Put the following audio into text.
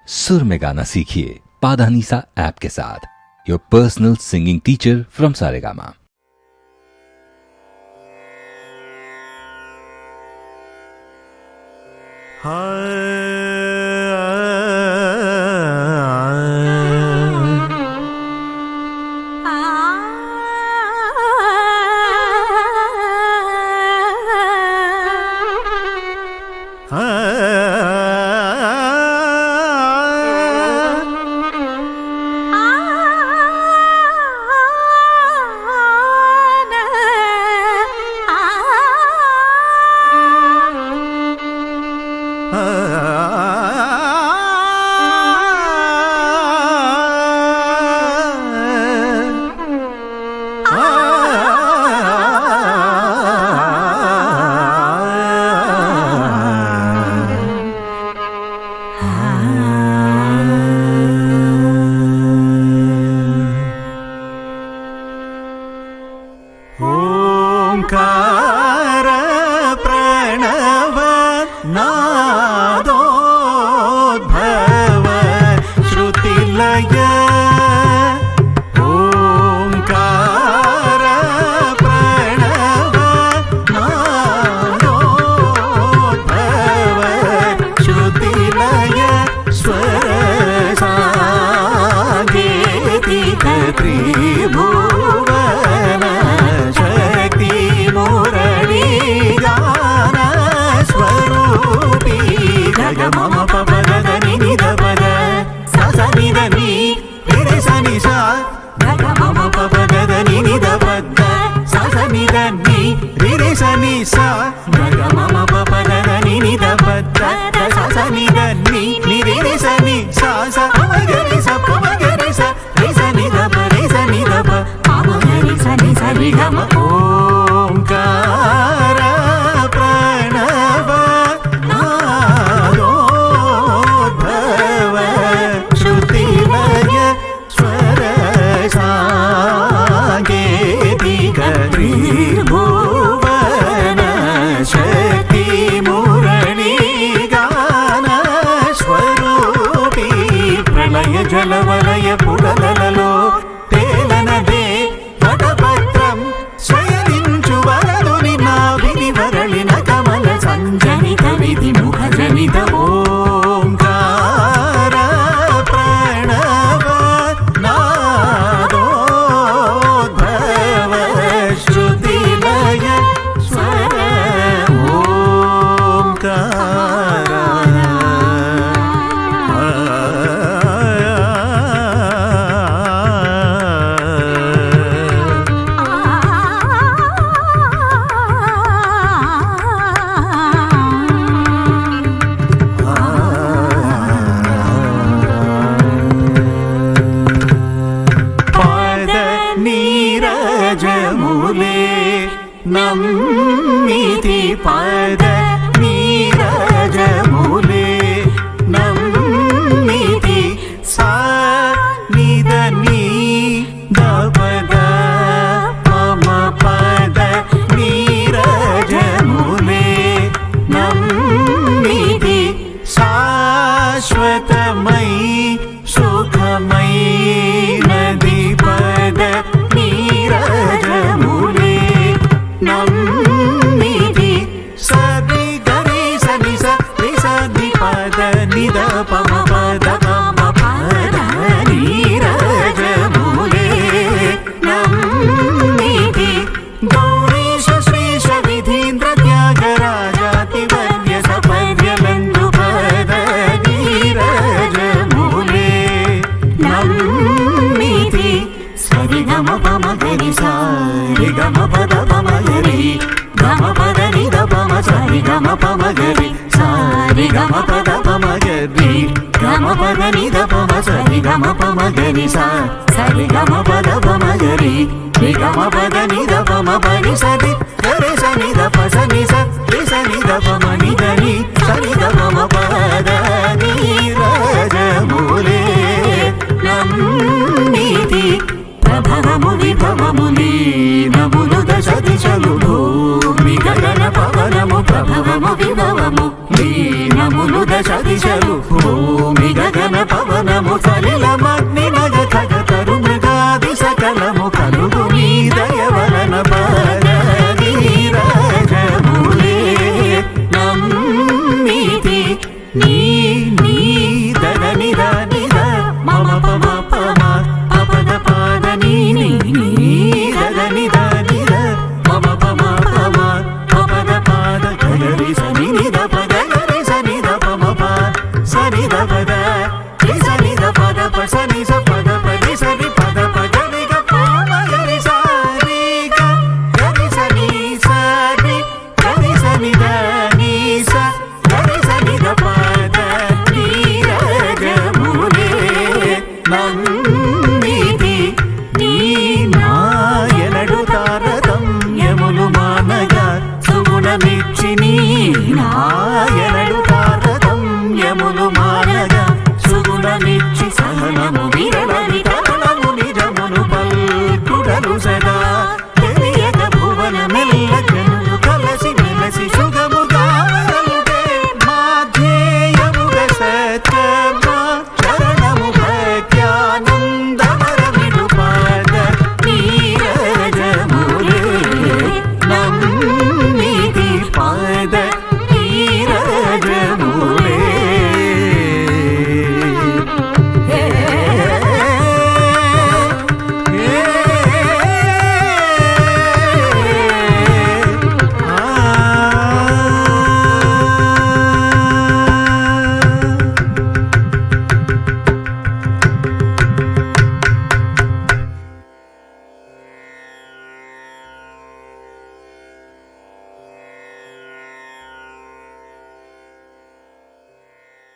सुर में गाना सीखिए पाधानीसा ऐप के साथ। Your personal singing teacher from Saregama. ओंकार प्रणव नादोद्भव श्रुतिलय। ओंकार प्रणव नादोद्भव श्रुतिलय स्वर साङ्गीतिक त्रिभुवन शक्ति मुरली गान स्वरूपी जग मम पद निध पद स निध नि रे स नि सा जग मम पद निध पद स निध नि रे स नि सा जग मम पद निध पद स निध नि रे स नि सा स रे स रे स रे स निध प रे स निध प रे स नि स रि ग म। ओंकार प्रणव नादोद्भव श्रुतिलय स्वर साङ्गीतिक त्रिभुवन शक्ति मुरली गान स्वरूपी प्रलय जलवलय पुरలలో తేలనదే వటపత్రం శయనించు వరదుని నాభిని వరళిన కమల సంజనిత విధి ముఖ జనిత। ఓంకార ప్రణవ నాదోద్భవ శ్రుతిలయ స్వర ఓంకార। नीरजमुले नम्मिति पद नीरजमुले नम्मिति सा निध नि द पद मम पद नीरजमुले नम्मिति शाश्वतमयी सुखमयी नदी पद नीरजमुले नम्मिति सदि गरि सनि स रि स नि पद निध पम पद मम पद नीरजमुले नम्मिति गौरीश श्रीश विधीन्द्र त्यागराजातिवर्य सपर्यलन्दु पद नीरजमुले नम्मिति सरि ग म प म ग रि सा रि ग म पद प म ग रि ग म पद नि द प म सा रि ग म प म ग रि सा रि ग म पद प म ग रि ग म पद नि द प म सा रि ग म प म ग रि सा सा रि ग म पद प म ग रि रि ग म पद नि द प म प नि सा रि रे स नि द प स नि सा रि स नि द प म नि द नि सा नि द प म पद नीरजमुले नम्मिति प्रभवमु विभवमु लीनमुनु दश दिशलु भूमि गगन पवनमु प्रभवमु विभवमु लीनमु లోకములు దశ దిశలు భూమి గగన పవన